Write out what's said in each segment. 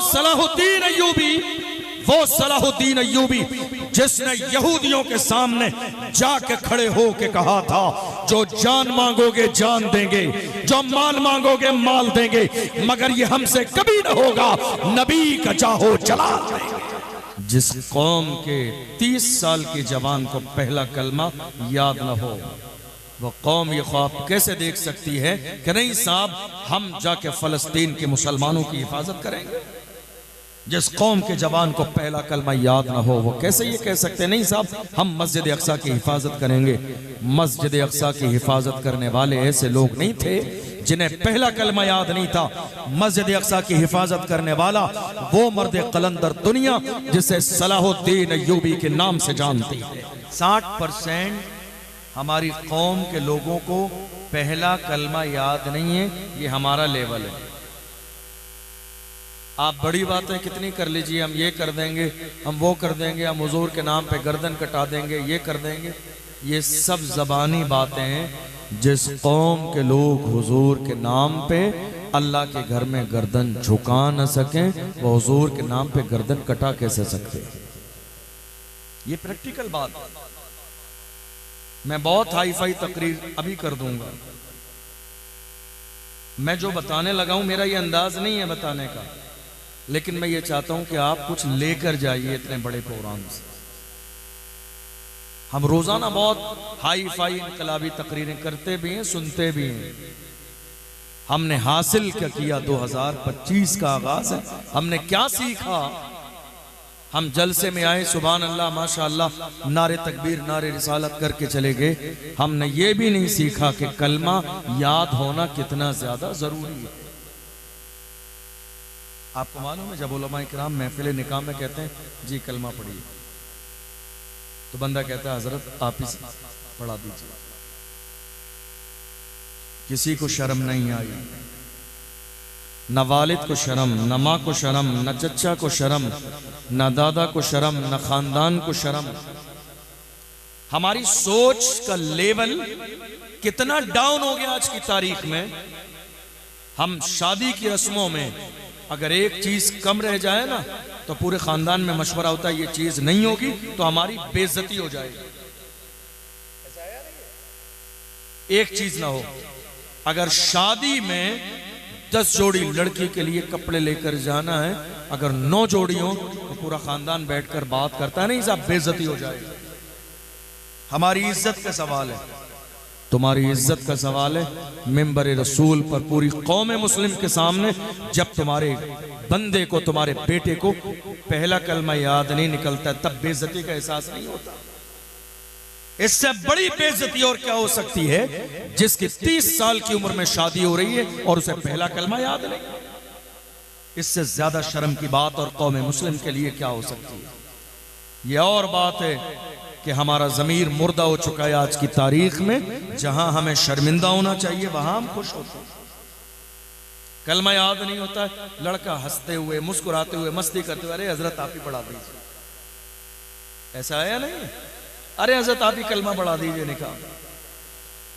Salahuddin Ayyubi, वो Salahuddin Ayyubi जिसने यहूदियों के सामने जाके खड़े हो के कहा था, जो जान मांगोगे जान देंगे, जो माल मांगोगे माल देंगे, मगर ये हमसे कभी न होगा, नबी का चाहो चला देंगे। जिस कौम के 30 साल की जवान को पहला कलमा याद न हो, वो कौम ये ख्वाब कैसे देख सकती है कि नहीं साहब हम जाके फलस्तीन के मुसलमानों की हिफाजत करेंगे। जिस कौम के जवान को पहला कलमा याद ना हो, वो कैसे ये कह सकते नहीं साहब हम मस्जिद अक्सा की हिफाजत करेंगे। मस्जिद अक्सा की हिफाजत करने वाले ऐसे लोग नहीं थे जिन्हें पहला कलमा याद नहीं था। मस्जिद अक्सा की हिफाजत करने वाला वो मर्द कलंदर दुनिया जिसे सलाहुद्दीन अय्यूबी के नाम से जानती है। 60% हमारी कौम के लोगों को पहला कलमा याद नहीं है, ये हमारा लेवल है। आप बड़ी बातें कितनी कर लीजिए, हम ये कर देंगे, हम वो कर देंगे, हम हुजूर के नाम पे गर्दन कटा देंगे, ये कर देंगे, ये सब ज़बानी बातें हैं। जिस कौम के लोग हुजूर के नाम पे अल्लाह के घर में गर्दन झुका न सकें, वो हुजूर के नाम पे गर्दन कटा कैसे सकते? ये प्रैक्टिकल बात। मैं बहुत हाई फाई तकरीर अभी कर दूंगा। मैं जो बताने लगा हूं मेरा ये अंदाज नहीं है बताने का, लेकिन मैं ये चाहता हूं कि आप कुछ लेकर जाइए इतने बड़े प्रोग्राम से। हम रोजाना बहुत हाई फाई इनकलाबी तकरीरें करते भी हैं, सुनते भी हैं। हमने हासिल क्या किया? 2025 का आगाज है, हमने क्या सीखा? हम जलसे में आए, सुभान अल्लाह माशाअल्लाह, नारे तकबीर नारे रिसालत करके चले गए। हमने ये भी नहीं सीखा कि कलमा याद होना कितना ज्यादा जरूरी है। आपको मालूम है जब उलमा इकराम महफिल निकाह में कहते हैं जी कलमा पढ़िए, तो बंदा कहता है हजरत आप ही पढ़ा दीजिए। किसी को शर्म नहीं आई, न वालिद को शर्म, न माँ को शर्म, न चचा को शर्म, न दादा को शर्म, न खानदान को शर्म। हमारी सोच का लेवल कितना डाउन हो गया आज की तारीख में। हम शादी की रस्मों में अगर एक चीज कम रह जाए ना तो पूरे खानदान में मशवरा होता है ये चीज नहीं होगी तो हमारी बेइज्जती हो जाएगी। एक चीज ना हो, अगर शादी में 10 जोड़ी लड़की के लिए कपड़े लेकर जाना है, अगर 9 जोड़ी हो तो पूरा खानदान बैठकर बात करता है नहीं साहब बेइज्जती हो जाएगी। हमारी इज्जत का सवाल है, तुम्हारी इज्जत का सवाल है। मिंबर रसूल पर पूरी कौम मुस्लिम के सामने जब तुम्हारे बंदे को, तुम्हारे बेटे को पहला कलमा याद नहीं निकलता तब बेइज्जती का एहसास नहीं होता। इससे बड़ी बेइज्जती और क्या हो सकती है जिसकी 30 साल की उम्र में शादी हो रही है और उसे पहला कलमा याद नहीं। इससे ज्यादा शर्म की बात और कौम मुस्लिम के लिए क्या हो सकती है। यह और बात है कि हमारा ज़मीर मुर्दा हो चुका है आज की तारीख में। जहां हमें शर्मिंदा होना चाहिए वहां हम खुश होते हैं। कलमा याद नहीं होता है, लड़का हंसते हुए मुस्कुराते हुए मस्ती करते हुए अरे हजरत आप ही पढ़ा दीजिए, ऐसा है या नहीं? अरे हजरत आप ही कलमा पढ़ा दीजिए निकाह।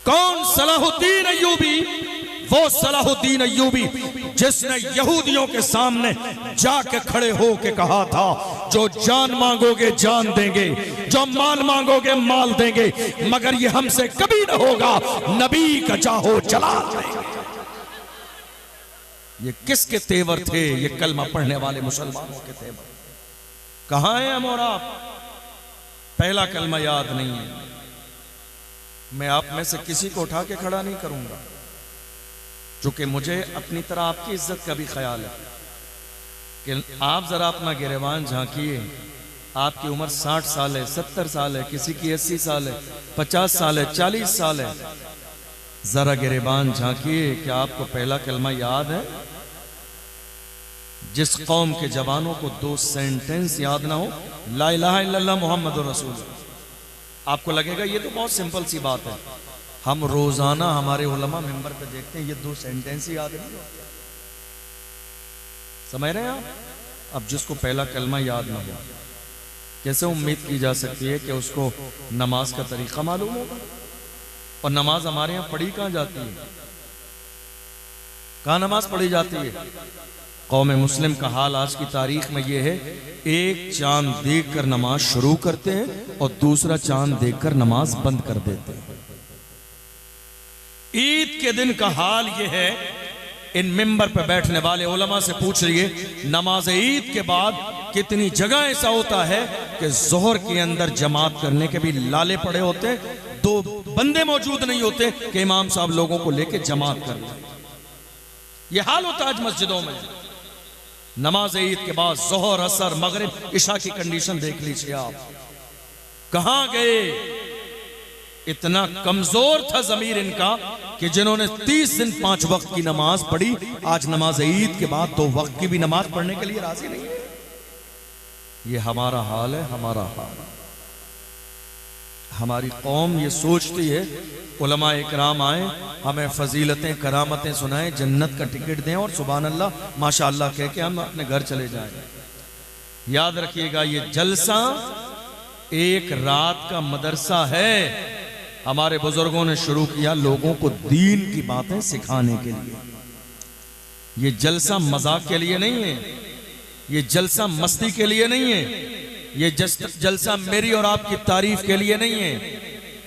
कौन? सलाहुद्दीन अय्यूबी, वो सलाहुद्दीन अय्यूबी जिसने यहूदियों के सामने जाके खड़े हो के कहा था, जो जान मांगोगे जान देंगे, जो माल मांगोगे माल देंगे, मगर ये हमसे कभी न होगा, नबी का चाहो चला देंगे। ये किसके तेवर थे? ये कलमा पढ़ने वाले मुसलमानों के तेवर। कहां हैं हम और आप? पहला कलमा याद नहीं है। मैं आप में से किसी को उठा के खड़ा नहीं करूंगा, क्योंकि मुझे अपनी तरह आपकी इज्जत का भी ख्याल है कि आप जरा अपना गिरेबान झांकिए। आपकी उम्र 60 साल है, 70 साल है, किसी की 80 साल है, 50 साल है, 40 साल है। जरा गिरेबान झांकिए कि आपको पहला कलमा याद है? जिस कौम के जवानों को 2 सेंटेंस याद ना हो, ला इलाहा इल्लल्लाह मुहम्मदुर रसूल, आपको लगेगा ये तो बहुत सिंपल सी बात है। हम रोजाना हमारे उलमा मिंबर पे देखते हैं ये 2 सेंटेंस ही याद नहीं होते। समझ रहे हैं आप? अब जिसको पहला कलमा याद ना हो, कैसे उम्मीद की जा सकती है कि उसको नमाज का तरीका मालूम होगा? और नमाज हमारे यहाँ पढ़ी कहाँ जाती है? कहाँ नमाज पढ़ी जाती है? कौम मुस्लिम का हाल आज की तारीख में ये है, एक चांद देखकर नमाज शुरू करते हैं और दूसरा चांद देखकर नमाज बंद कर देते हैं। ईद के दिन का हाल ये है, इन मिंबर पर बैठने वाले उलमा से पूछ रही नमाज ईद के बाद कितनी जगह ऐसा होता है कि जोहर के अंदर जमात करने के भी लाले पड़े होते हैं, दो बंदे मौजूद नहीं होते कि इमाम साहब लोगों को लेके जमात कर ले। ये हाल होता है आज मस्जिदों में। नमाज ईद के बाद जोहर, असर, मगरिब, इशा की कंडीशन देख लीजिए आप। कहां गए? इतना कमजोर था जमीर इनका कि जिन्होंने 30 दिन 5 वक्त की नमाज पढ़ी, आज नमाज ईद के बाद 2 वक्त की भी नमाज पढ़ने के लिए राजी नहीं है। ये हमारा हाल है, हमारा हाल। हमारी कौम ये सोचती है उलमा इकराम आए, हमें फजीलतें करामतें सुनाएं, जन्नत का टिकट दें और सुभान अल्लाह माशाअल्लाह कह के हम अपने घर चले जाएं। याद रखिएगा, ये जलसा एक रात का मदरसा है। हमारे बुजुर्गों ने शुरू किया लोगों को दीन की बातें सिखाने के लिए। ये जलसा मजाक के लिए नहीं है, ये जलसा मस्ती के लिए नहीं है, ये जलसा मेरी और आपकी तारीफ के लिए नहीं है,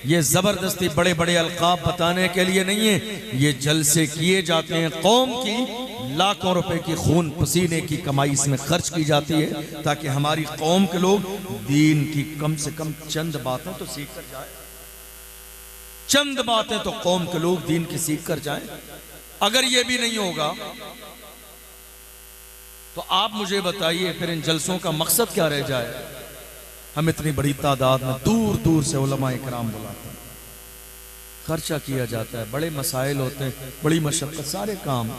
ये जबरदस्ती बड़े बड़े अलकाब बताने के लिए नहीं है। ये जलसे किए जाते हैं, कौम की लाखों रुपए की खून पसीने की कमाई इसमें खर्च की जाती है ताकि हमारी कौम के लोग दीन की कम से कम चंद बातें तो सीख कर जाए। चंद बातें तो कौम के लोग दीन की सीख कर जाएं। अगर ये भी नहीं होगा तो आप मुझे बताइए फिर इन जलसों का मकसद क्या रह जाए। हम इतनी बड़ी तादाद में दूर दूर से उलमा इकराम बुलाते हैं, खर्चा किया जाता है, बड़े मसाइल होते हैं, बड़ी मशक्कत, सारे काम।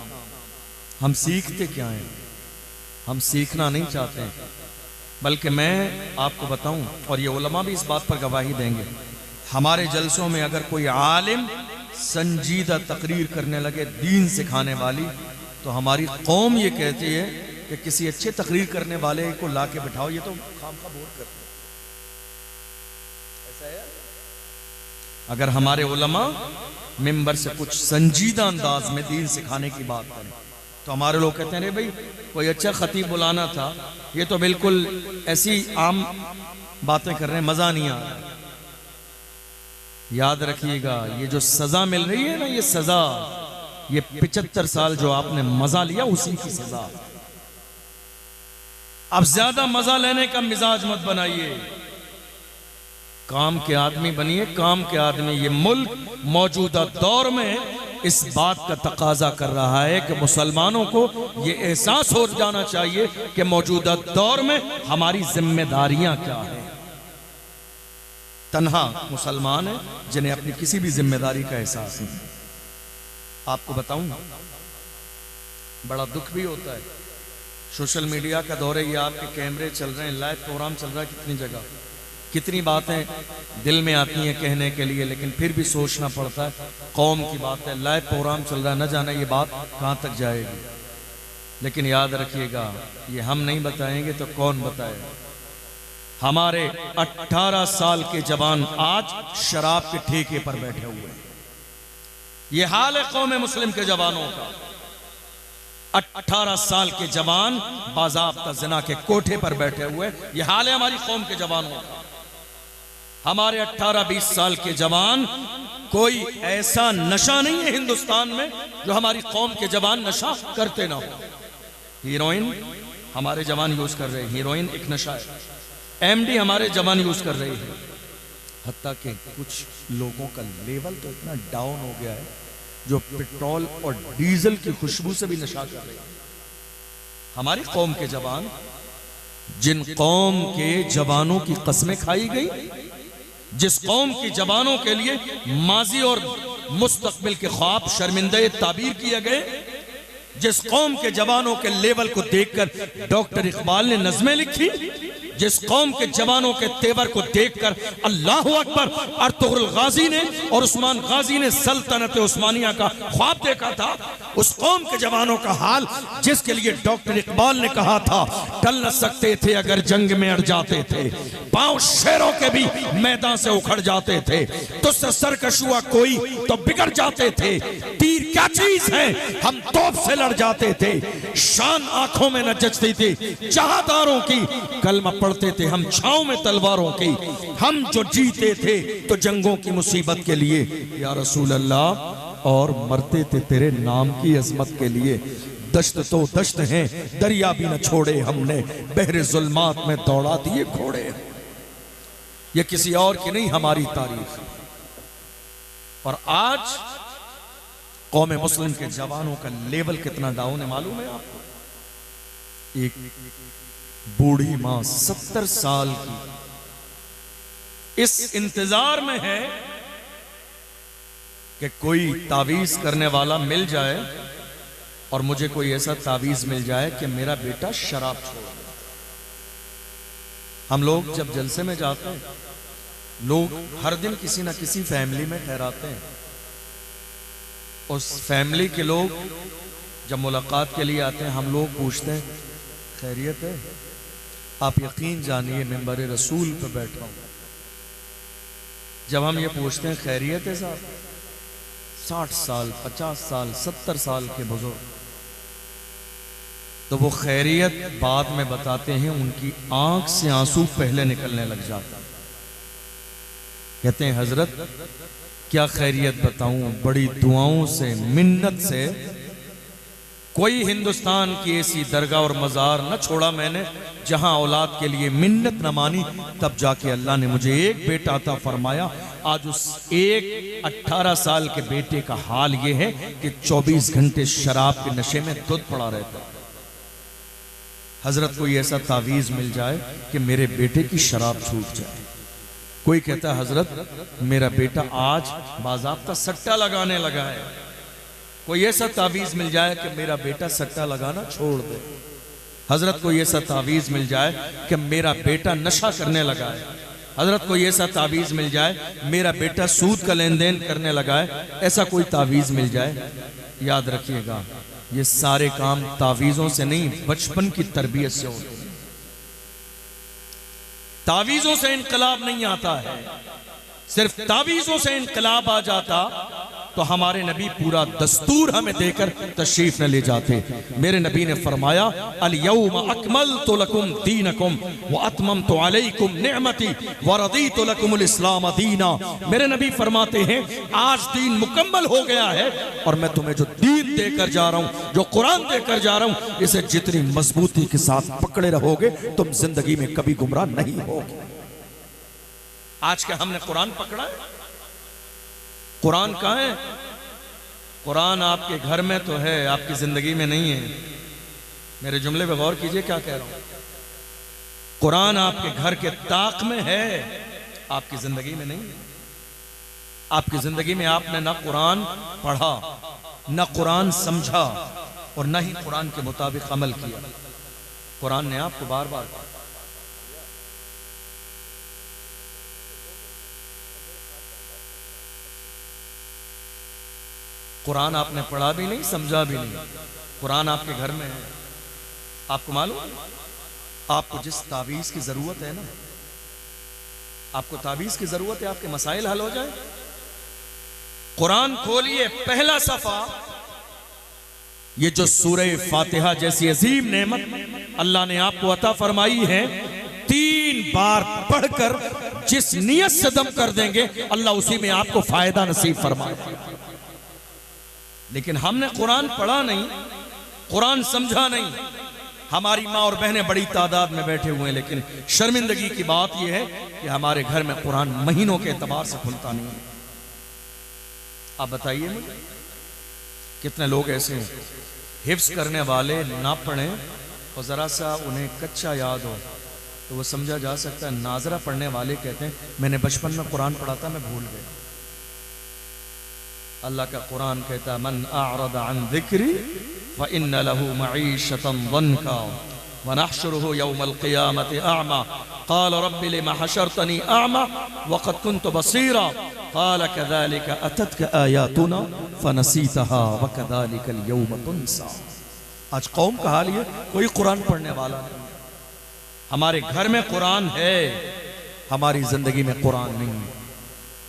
हम सीखते क्या हैं? हम सीखना नहीं चाहते हैं। बल्कि मैं आपको बताऊं, और ये उलमा भी इस बात पर गवाही देंगे, हमारे जलसों में अगर कोई आलिम संजीदा तकरीर करने लगे दीन सिखाने वाली, तो हमारी कौम ये कहती है कि किसी अच्छे तकरीर करने वाले को ला के बिठाओ, ये तो खामखा बोर करते हैं। ऐसा है? अगर हमारे उलमा मिंबर से कुछ संजीदा अंदाज में दीन सिखाने की बात करें तो हमारे लोग कहते हैं अरे भाई कोई अच्छा खतीब बुलाना था, ये तो बिल्कुल ऐसी आम बातें कर रहे हैं, मजा नहीं आ रहा। याद रखिएगा, ये जो सजा मिल रही है ना, ये सजा, ये 75 साल जो आपने मजा लिया उसी की सजा। अब ज्यादा मजा लेने का मिजाज मत बनाइए, काम के आदमी बनिए, काम के आदमी। ये मुल्क मौजूदा दौर में इस बात का तकाजा कर रहा है कि मुसलमानों को ये एहसास हो जाना चाहिए कि मौजूदा दौर में हमारी जिम्मेदारियां क्या है। तन्हा मुसलमान है जिन्हें अपनी किसी भी जिम्मेदारी का एहसास नहीं। आपको बताऊं, बड़ा दुख भी होता है, सोशल मीडिया का दौर है, ये आपके कैमरे चल रहे हैं, लाइव प्रोग्राम चल रहा है, कितनी जगह कितनी बातें दिल में आती हैं कहने के लिए, लेकिन फिर भी सोचना पड़ता है कौम की बात है, लाइव प्रोग्राम चल रहा है, न जाने ये बात कहाँ तक जाएगी। लेकिन याद रखिएगा, ये हम नहीं बताएंगे तो कौन बताएगा। हमारे 18 साल के जवान आज शराब के ठेके पर बैठे हुए हैं। ये हाल है कौम मुस्लिम के जवानों का। 18 साल के जवान बाज़ाब्ता ज़िना के कोठे पर बैठे हुए, ये हाल है हमारी कौम के जवानों का। हमारे 18-20 साल के जवान, कोई ऐसा नशा नहीं है हिंदुस्तान में जो हमारी कौम के जवान नशा करते ना हो। हीरोइन हमारे जवान यूज कर रहे हैं, हीरोइन एक नशा है, एमडी हमारे जवान यूज कर रहे हैं। हत्ता कि कुछ लोगों का लेवल तो इतना डाउन हो गया है जो पेट्रोल और डीजल की खुशबू से भी नशा कर रहे हैं। हमारी कौम के जवान, जिन कौम के जवानों की कस्में खाई गई, जिस कौम के जवानों के लिए माजी और मुस्तकबिल के ख्वाब शर्मिंदे ताबीर किए गए, जिस कौम के जवानों के लेवल को देखकर डॉक्टर इकबाल ने नज़में लिखी, जिस कौम के जवानों के तेवर को देखकर अल्लाह अकबर अर्तुगरुल गाजी ने और उस्मान गाजी ने सल्तनत उस्मानिया का ख्वाब देखा था, उस कौम के जवानों का हाल जिसके लिए डॉक्टर इकबाल ने कहा था टल न सकते थे अगर जंग में अड़ जाते थे, पांव शेरों के भी मैदान से उखड़ जाते थे, तुझसे सरकश हुआ कोई तो बिगड़ जाते थे, तीर क्या चीज है हम तोप से लड़ जाते थे, शान आंखों में न जचती थी जहादारों की, कलमा पढ़ते थे हम छांव में तलवारों की, हम जो जीते थे तो जंगों की मुसीबत के लिए या रसूल अल्लाह, और मरते थे तेरे नाम की अजमत के लिए, दश्त तो दश्त हैं दरिया भी न छोड़े हमने, बहरे जुल्मात में दौड़ा दिए घोड़े। ये किसी और की नहीं हमारी तारीफ। और आज कौम मुस्लिम के जवानों का लेवल कितना डाउन है मालूम है आपको? एक बूढ़ी मां 70 साल की इस इंतजार में है कि कोई तावीज करने वाला मिल जाए और मुझे कोई ऐसा तावीज मिल जाए कि मेरा बेटा शराब छोड़ दे। हम लोग जब जलसे में जाते हैं, लोग हर दिन किसी ना किसी फैमिली में ठहराते हैं, उस फैमिली के लोग जब मुलाकात के लिए आते हैं, हम लोग पूछते हैं खैरियत है? आप यकीन जानिए मिंबर रसूल पर बैठा हूं, जब हम ये पूछते हैं खैरियत है साहब, 60 साल 50 साल 70 साल के बुजुर्ग, तो वो खैरियत बाद में बताते हैं, उनकी आंख से आंसू पहले निकलने लग जाता। कहते हैं हजरत क्या खैरियत बताऊं, बड़ी दुआओं से मिन्नत से कोई हिंदुस्तान की ऐसी दरगाह और मजार न छोड़ा मैंने जहां औलाद के लिए मिन्नत न मानी, तब जाके अल्लाह ने मुझे एक बेटा अता फरमाया। आज उस एक 18 साल के बेटे का हाल यह है कि 24 घंटे शराब के नशे में धुत पड़ा रहता है। हजरत कोई ऐसा तावीज मिल जाए कि मेरे बेटे की शराब छूट जाए। कोई कहता है हजरत मेरा बेटा आज बाज़ाब्ता सट्टा लगाने लगा है, कोई ऐसा तावीज मिल जाए कि मेरा बेटा सट्टा लगाना छोड़ दे। हजरत कोई ऐसा तावीज मिल जाए कि मेरा बेटा नशा करने लगा है। हजरत कोई ऐसा तावीज मिल जाए मेरा बेटा सूद का लेन देन करने लगा है, ऐसा कोई तावीज मिल जाए। याद रखिएगा ये सारे काम तावीजों से नहीं, बचपन की तरबियत से होते हैं। तावीजों से इनकलाब नहीं आता है, सिर्फ तावीजों से इनकलाब आ जाता तो हमारे नबी पूरा दस्तूर हमें देकर तशरीफ न ले जाते। मेरे नबी ने फरमाया अल यौम अकमलतु लकुम दीनकुम व अतममतु अलैकुम निअमती व रदीतु लकुमुल इस्लाम दीना। मेरे नबी फरमाते हैं आज दीन मुकम्मल हो गया है और मैं तुम्हें जो दीन देकर जा रहा हूं, जो कुरान देकर जा रहा हूं, इसे जितनी मजबूती के साथ पकड़े रहोगे तुम जिंदगी में कभी गुमराह नहीं होगे। आज क्या हमने कुरान पकड़ा है? कुरान कहाँ है? कुरान आपके घर में तो है, आपकी जिंदगी में नहीं है। मेरे जुमले पे गौर कीजिए क्या कह रहा हूं। कुरान आपके घर के ताक में है, आपकी जिंदगी में नहीं है। आपकी जिंदगी में आपने ना कुरान पढ़ा, ना कुरान समझा और ना ही कुरान के मुताबिक अमल किया। कुरान ने आपको बार बार कहा कुरान आपने पढ़ा भी नहीं, समझा भी नहीं। कुरान आपके घर में है। आपको मालूम, आपको जिस तावीज की जरूरत है ना, आपको तावीज की जरूरत है, आपके मसाइल हल हो जाए। कुरान खोलिए, पहला सफा, ये जो सूरह फातिहा जैसी अजीम नेमत अल्लाह ने आपको अता फरमाई है, 3 बार पढ़कर जिस नियत से दम कर देंगे अल्लाह उसी में आपको फायदा नसीब फरमाए। लेकिन हमने कुरान पढ़ा नहीं, कुरान समझा नहीं। हमारी माँ और बहनें बड़ी तादाद में बैठे हुए हैं, लेकिन शर्मिंदगी की बात यह है कि हमारे घर में कुरान महीनों के एतबार से खुलता नहीं है। आप बताइए मुझे कितने लोग ऐसे हैं हिफ्ज करने वाले ना पढ़ें और जरा सा उन्हें कच्चा याद हो तो वो समझा जा सकता है। नाजरा पढ़ने वाले कहते हैं मैंने बचपन में कुरान पढ़ा था, मैं भूल गया। अल्लाह का कुरान कहता है मन अअरद अन ज़िक्री व इन्न लहू मईशतन दंका वनहशुरुहु यौमल क़ियामति अअमा क़ाल रब्बि लिमा हशरतनी अअमा वक़द कुन्तु बसीरा क़ाल कज़ालिक अततका आयातुना फ़नसीतहा वकज़ालिकल यौम तुनसा। आज कौम का हाल ये, कोई कुरान पढ़ने वाला नहीं। हमारे घर में कुरान है, हमारी जिंदगी में कुरान नहीं है।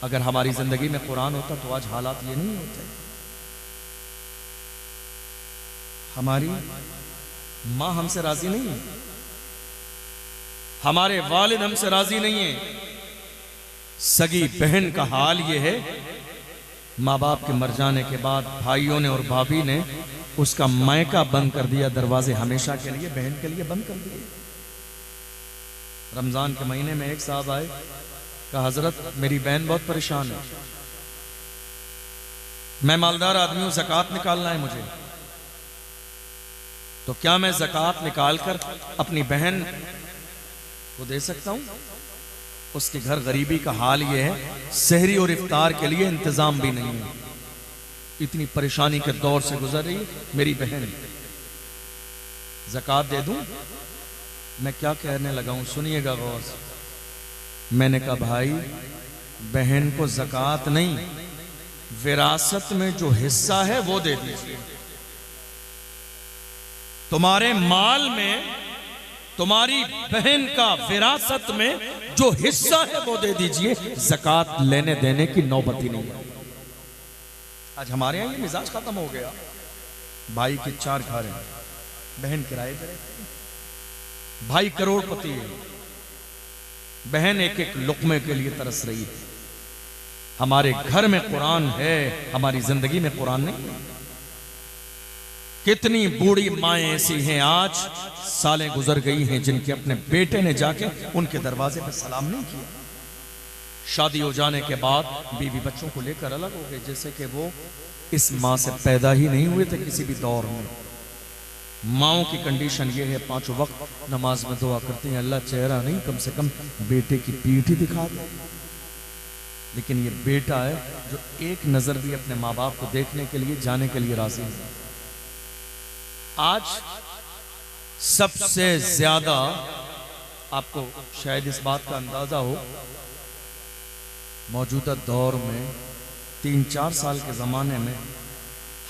अगर हमारी जिंदगी में कुरान होता तो आज हालात ये नहीं होते। हमारी माँ हमसे राजी नहीं है, हमारे वालिद हमसे राजी नहीं है। सगी बहन का हाल ये है, माँ बाप के मर जाने के बाद भाइयों ने और भाभी ने उसका मायका बंद कर दिया, दरवाजे हमेशा के लिए बहन के लिए बंद कर दिए। रमजान के महीने में एक साहब आए, कहा हजरत मेरी बहन बहुत परेशान है, मैं मालदार आदमी हूं, ज़कात निकालना है मुझे, तो क्या मैं ज़कात निकाल कर अपनी बहन को दे सकता हूं? उसके घर गरीबी का हाल ये है, सहरी और इफ्तार के लिए इंतजाम भी नहीं है, इतनी परेशानी के दौर से गुजर रही है मेरी बहन, ज़कात दे दूं? मैं क्या कहने लगा हूं, सुनिएगा गौर से। मैंने कहा भाई, बहन को ज़कात नहीं, विरासत में जो हिस्सा है वो दे दीजिए। तुम्हारे माल में तुम्हारी बहन का विरासत में जो हिस्सा है वो दे दीजिए, ज़कात लेने देने की नौबत ही नहीं है। आज हमारे यहां ये मिजाज खत्म हो गया। भाई के 4 घर हैं, बहन किराए पे रहती है, भाई करोड़पति है, बहन एक एक लुकमे के लिए तरस रही है। हमारे घर में कुरान है, हमारी जिंदगी में कुरान नहीं है। कितनी बूढ़ी माएँ ऐसी हैं, आज सालें गुजर गई हैं, जिनके अपने बेटे ने जाके उनके दरवाजे पर सलाम नहीं किया। शादी हो जाने के बाद बीवी बच्चों को लेकर अलग हो गए, जैसे कि वो इस माँ से पैदा ही नहीं हुए थे किसी भी दौर में। माओं की कंडीशन ये है, 5 वक्त नमाज में दुआ करती हैं, अल्लाह चेहरा नहीं, कम से कम बेटे की पीठ ही दिखा दे। लेकिन ये बेटा है जो एक नजर भी अपने माँ बाप को देखने के लिए, जाने के लिए राजी नहीं। आज सबसे ज्यादा आपको शायद इस बात का अंदाजा हो, मौजूदा दौर में 3-4 साल के जमाने में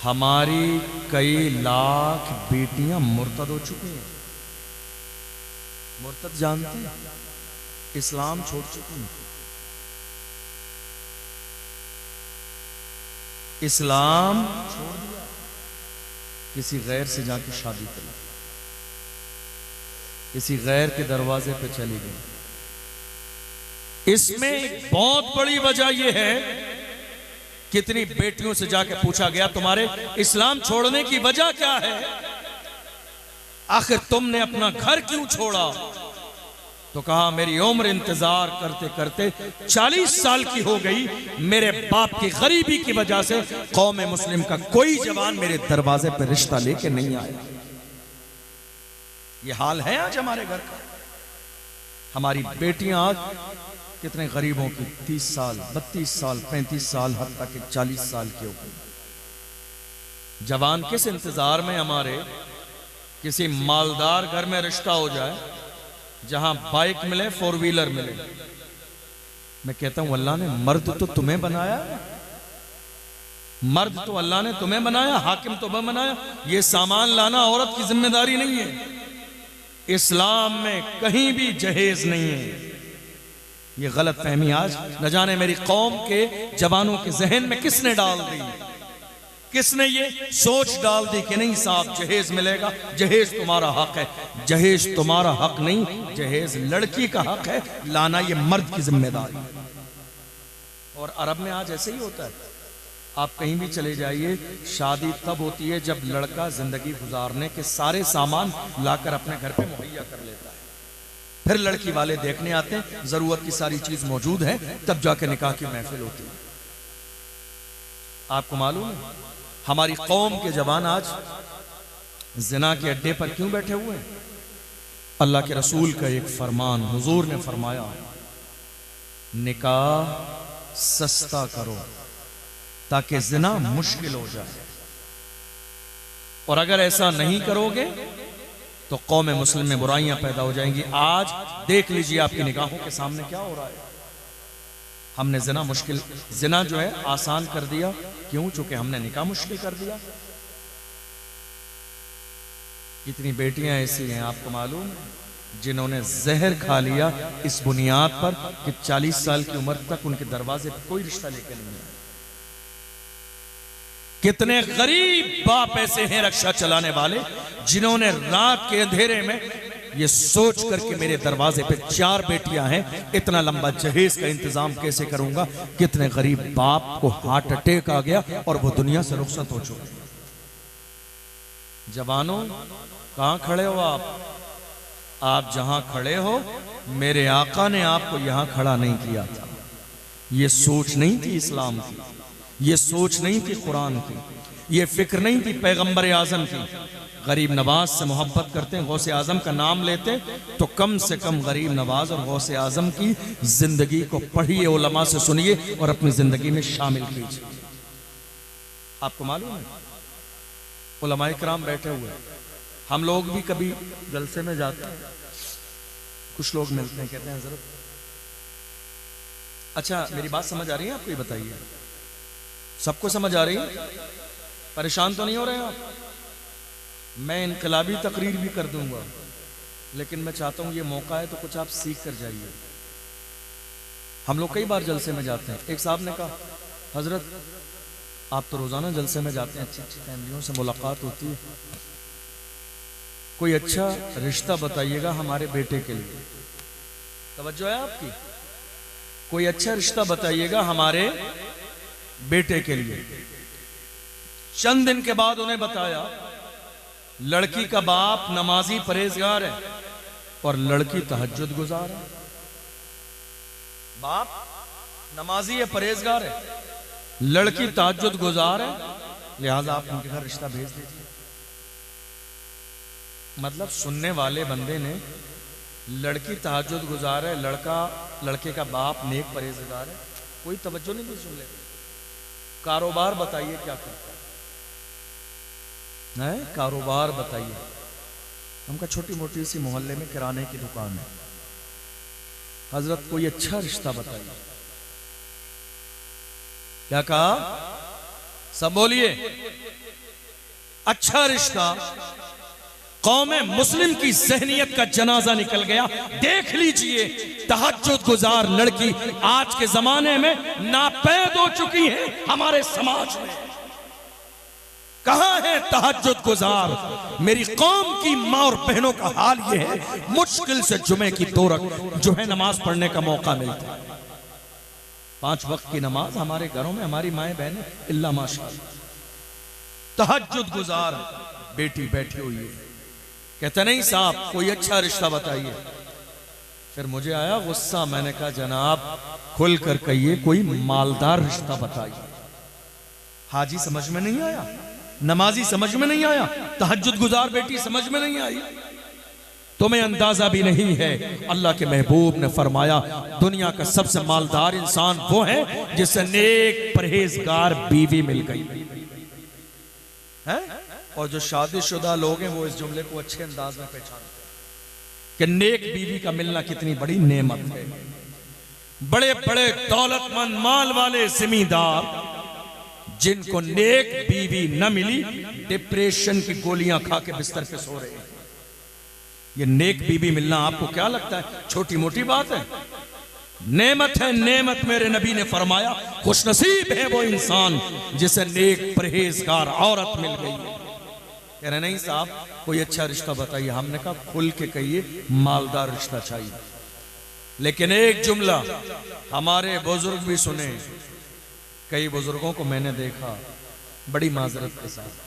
हमारी कई लाख बेटियां मुर्तद हो चुकी हैं। मुर्तद जानते हैं, इस्लाम छोड़ चुकी हैं, इस्लाम छोड़ दिया, किसी गैर से जाके शादी करी, किसी गैर के दरवाजे पे चली गई। इसमें एक बहुत बड़ी वजह यह है, कितनी बेटियों से जाके पूछा गया तुम्हारे इस्लाम छोड़ने की वजह क्या है, आखिर तुमने अपना घर क्यों छोड़ा? तो कहा मेरी उम्र इंतजार करते करते 40 साल की हो गई, मेरे बाप की गरीबी की वजह से कौम मुस्लिम का कोई जवान मेरे दरवाजे पर रिश्ता लेके नहीं आया। ये हाल है आज हमारे घर का। हमारी बेटियां आज कितने गरीबों की 30 साल 32 साल 35 साल हद तक 40 साल की हो गई। जवान किस इंतजार में हमारे किसी मालदार घर में रिश्ता हो जाए, जहां बाइक मिले, 4 व्हीलर मिले। मैं कहता हूं अल्लाह ने मर्द तो तुम्हें बनाया, मर्द तो अल्लाह ने तुम्हें बनाया, हाकिम तुम्हें बनाया, ये सामान लाना औरत की जिम्मेदारी नहीं है। इस्लाम में कहीं भी जहेज नहीं है। ये गलत फहमी आज न जाने मेरी कौम के जवानों के जहन में किसने डाल दी, किसने ये सोच डाल दी कि नहीं साहब जहेज मिलेगा, जहेज तुम्हारा हक है। जहेज तुम्हारा हक नहीं, जहेज लड़की का हक है, लाना ये मर्द की जिम्मेदारी। और अरब में आज ऐसे ही होता है, आप कहीं भी चले जाइए, शादी तब होती है जब लड़का जिंदगी गुजारने के सारे सामान लाकर अपने घर पे मुहैया कर लेता है, फिर लड़की वाले देखने आते हैं, जरूरत की सारी चीज मौजूद है, तब जाके निकाह की महफिल होती है। आपको मालूम है हमारी कौम के जवान आज जिना के अड्डे पर क्यों बैठे हुए हैं? अल्लाह के रसूल का एक फरमान, हुजूर ने फरमाया निकाह सस्ता करो ताकि जिना मुश्किल हो जाए, और अगर ऐसा नहीं करोगे तो कौम मुस्लिम में बुराइयां पैदा हो जाएंगी। आज देख लीजिए आपकी निगाहों के सामने क्या हो रहा है। हमने जिना जो है आसान कर दिया। क्यों? चूंकि हमने निकाह मुश्किल कर दिया। कितनी बेटियां ऐसी हैं आपको मालूम है जिन्होंने जहर खा लिया इस बुनियाद पर कि 40 साल की उम्र तक उनके दरवाजे पर कोई रिश्ता लेकर नहीं आया। कितने गरीब बाप ऐसे हैं रक्षा चलाने वाले जिन्होंने रात के अंधेरे में ये सोच कर कि मेरे दरवाजे पे 4 बेटियां हैं, इतना लंबा जहेज का इंतजाम कैसे करूंगा। कितने गरीब बाप को हार्ट अटैक आ गया और वो दुनिया से रुखसत हो चुके। जवानों, कहां खड़े हो आप जहां खड़े हो, मेरे आका ने आपको यहां खड़ा नहीं किया था। ये सोच नहीं थी इस्लाम की, ये सोच नहीं थी कुरान की, ये फिक्र नहीं थी पैगंबर आजम की। गरीब नवाज से मोहब्बत करते हैं, गौसे आजम का नाम लेते हैं, तो कम से कम गरीब नवाज और गौसे आजम की जिंदगी को पढ़िए, उलमा से सुनिए और अपनी जिंदगी में शामिल कीजिए। आपको मालूम है उलमा इकराम बैठे हुए हैं। हम लोग भी कभी जलसे में जाते हैं, कुछ लोग मिलते हैं, कहते हैं हजरत, अच्छा मेरी बात समझ आ रही है आपको? ये बताइए, सबको समझ आ रही है? परेशान तो नहीं हो रहे आप? मैं इनकलाबी तकरीर भी कर दूंगा, लेकिन मैं चाहता हूं ये मौका है तो कुछ आप सीख कर जाइए। हम लोग कई बार जलसे में जाते हैं। एक साहब ने कहा, हजरत आप तो रोजाना जलसे में जाते हैं, अच्छी अच्छी फैमिलियों से मुलाकात होती है, कोई अच्छा रिश्ता बताइएगा हमारे बेटे के लिए। तवज्जो है आपकी? कोई अच्छा रिश्ता बताइएगा हमारे बेटे के लिए। चंद दिन के बाद उन्हें बताया, लड़की का बाप नमाजी परहेजगार है और लड़की तहज्जुद गुजार है। बाप नमाजी है, परहेजगार है, लड़की तहज्जुद गुजार है, लिहाजा आप उनके घर रिश्ता भेज दीजिए। मतलब सुनने वाले बंदे ने, लड़की तहज्जुद गुजार है, लड़के का बाप नेक परहेजगार है, कोई तवज्जो नहीं दी। सुन ले, कारोबार बताइए क्या करता है, कारोबार बताइए। हमका छोटी मोटी सी मोहल्ले में किराने की दुकान है, हजरत कोई अच्छा रिश्ता बताइए। क्या कहा? सब बोलिए। अच्छा रिश्ता। कौम मुस्लिम की ज़हनियत का जनाजा निकल गया। देख लीजिए, तहज्जुद गुजार लड़की आज के जमाने में नापैद हो चुकी है हमारे समाज में। कहां है तहज्जुद गुजार? मेरी कौम की माँ और बहनों का हाल यह है, मुश्किल से जुमे की 2 रकात जो है नमाज पढ़ने का मौका मिलता है। 5 वक्त की नमाज हमारे घरों में हमारी माएँ बहनें इल्ला माशाअल्लाह। तहज्जुद गुजार बेटी बैठी हुई है, कहते नहीं साहब कोई अच्छा रिश्ता बताइए। फिर मुझे आया गुस्सा, मैंने कहा जनाब खुल कर कहिए, कोई मालदार रिश्ता बताइए। हाजी समझ में नहीं आया, नमाजी समझ में नहीं आया, तहज्जुद गुजार बेटी समझ में नहीं आई, तुम्हें अंदाजा भी नहीं है। अल्लाह के महबूब ने फरमाया, दुनिया का सबसे मालदार इंसान वो है जिसे नेक परहेजगार बीवी मिल गई है। और जो शादीशुदा लोग हैं वो इस जुमले को अच्छे अंदाज में पहचानते हैं कि नेक बीवी का मिलना कितनी बड़ी नेमत है। बड़े बड़े दौलतमंद माल वाले जिम्मेदार जिनको नेक बीवी न मिली, डिप्रेशन की गोलियां खा के बिस्तर पे सो रहे हैं। ये नेक बीवी मिलना आपको क्या लगता है छोटी मोटी बात है? नेमत है, नेमत। मेरे नबी ने फरमाया, खुशनसीब है वो इंसान जिसे नेक परहेजगार औरत मिल गई है। कह रहे नहीं साहब कोई अच्छा रिश्ता बताइए। हमने कहा खुल के कहिए, मालदार रिश्ता चाहिए। लेकिन एक जुमला हमारे बुजुर्ग भी सुने। कई बुजुर्गों को मैंने देखा, बड़ी माजरत के साथ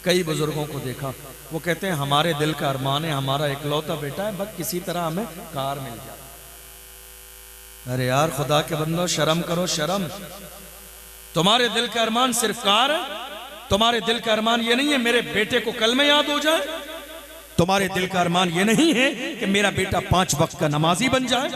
कई बुजुर्गों को देखा, वो कहते हैं हमारे दिल का अरमान है, हमारा इकलौता बेटा है, बस किसी तरह हमें कार मिल जाए। अरे यार खुदा के बंदो, शर्म करो शर्म। तुम्हारे दिल का अरमान सिर्फ कार है? तुम्हारे दिल का अरमान ये नहीं है मेरे बेटे को कलमे याद हो जाए? तुम्हारे दिल का अरमान ये नहीं है कि मेरा बेटा 5 वक्त का नमाजी बन जाए?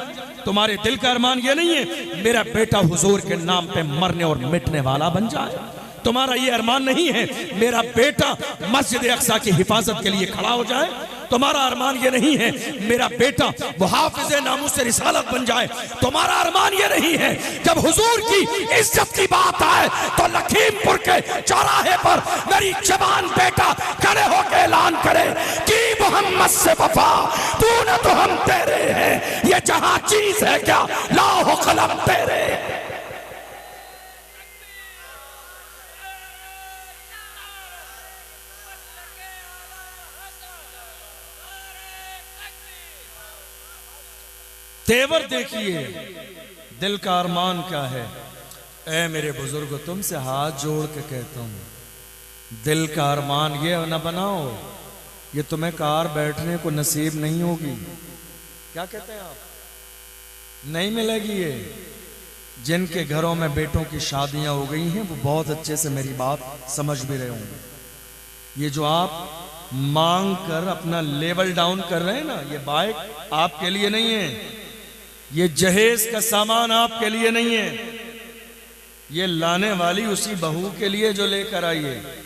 तुम्हारे दिल का अरमान ये नहीं है मेरा बेटा हुजूर के नाम पे मरने और मिटने वाला बन जाए? तुम्हारा ये अरमान नहीं है मेरा बेटा मस्जिद अक्सा की हिफाजत के लिए खड़ा हो जाए? तुम्हारा अरमान ये नहीं है मेरा बेटा वो हाफिज़े नामूस से रिसालत बन जाए। तुम्हारा अरमान ये नहीं है जब हुजूर की इज्जत की बात आए तो लखीमपुर के चौराहे पर मेरी जवान बेटा खड़े होकर ऐलान करे कि मोहम्मद से वफा तूने तो हम तेरे हैं, ये जहां चीज है क्या लाहो कलम तेरे। तेवर देखिए दिल का अरमान क्या है। ऐ मेरे बुजुर्ग तुमसे हाथ जोड़ के कहता हूं दिल का अरमान ये न बनाओ ये तुम्हें कार बैठने को नसीब नहीं होगी। क्या कहते हैं आप? नहीं मिलेगी ये। जिनके घरों में बेटों की शादियां हो गई हैं वो बहुत अच्छे से मेरी बात समझ भी रहे होंगे। ये जो आप मांग कर अपना लेवल डाउन कर रहे हैं ना, ये बाइक आपके लिए नहीं है, ये जहेज का सामान आपके लिए नहीं है, ये लाने वाली उसी बहू के लिए जो लेकर आई है।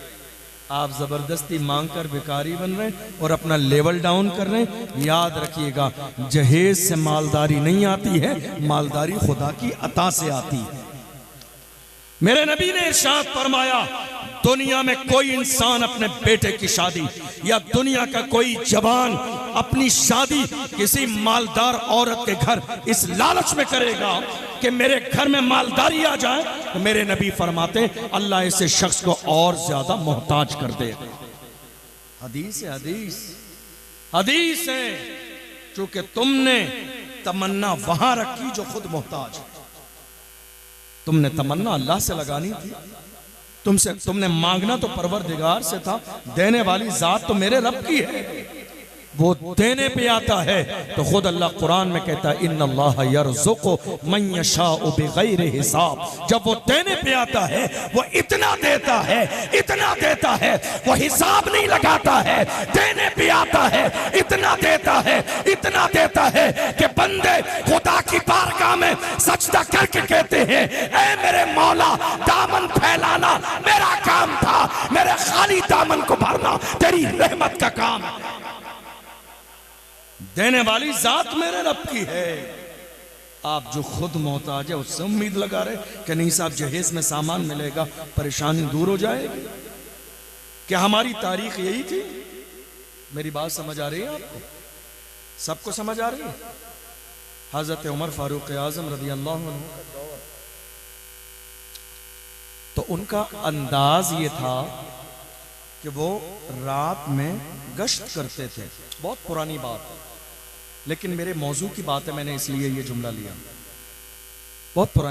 आप जबरदस्ती मांग कर भिखारी बन रहे हैं और अपना लेवल डाउन कर रहे हैं। याद रखिएगा जहेज से मालदारी नहीं आती है, मालदारी खुदा की अता से आती है। मेरे नबी ने इरशाद फरमाया दुनिया में कोई इंसान अपने बेटे की शादी या दुनिया का कोई जवान अपनी शादी किसी मालदार औरत के घर इस लालच में करेगा कि मेरे घर में मालदारी आ जाए तो मेरे नबी फरमाते अल्लाह ऐसे शख्स को और ज्यादा मोहताज कर दे। हदीस है, हदीस है। चूंकि तुमने तमन्ना वहां रखी जो खुद मोहताज है। तुमने तमन्ना अल्लाह से लगानी थी। तुमने मांगना तो परवरदिगार से था। देने वाली जात तो मेरे रब की है, वो देने पे आता है। तो खुद अल्लाह कुरान में कहता है इन्नल्लाह यर्ज़ुक़ु मन यशाउ बिग़ैरि हिसाब। जब वो देने पे आता है वो इतना देता है, इतना देता है, वो हिसाब नहीं लगाता है। देने पे आता है इतना देता है, इतना देता है कि बंदे खुदा की बारगाह में सजदा करके कहते हैं ऐ मेरे मौला दामन फैलाना मेरा काम था, मेरे खाली दामन को भरना तेरी रहमत का काम है। देने वाली जात मेरे रब की है। आप जो खुद मोहताज है उससे उम्मीद लगा रहे कि नहीं साहब जहेज में सामान मिलेगा परेशानी दूर हो जाएगी। क्या हमारी तारीख यही थी? मेरी बात समझ आ रही है आपको? सबको समझ आ रही है? हजरत उमर फारूक आजम रज़ी अल्लाह अन्हु का दौर, तो उनका अंदाज ये था कि वो रात में गश्त करते थे। बहुत पुरानी बात है लेकिन मेरे मौजू की बात है, मैंने इसलिए ये जुमला लिया। बहुत पुरानी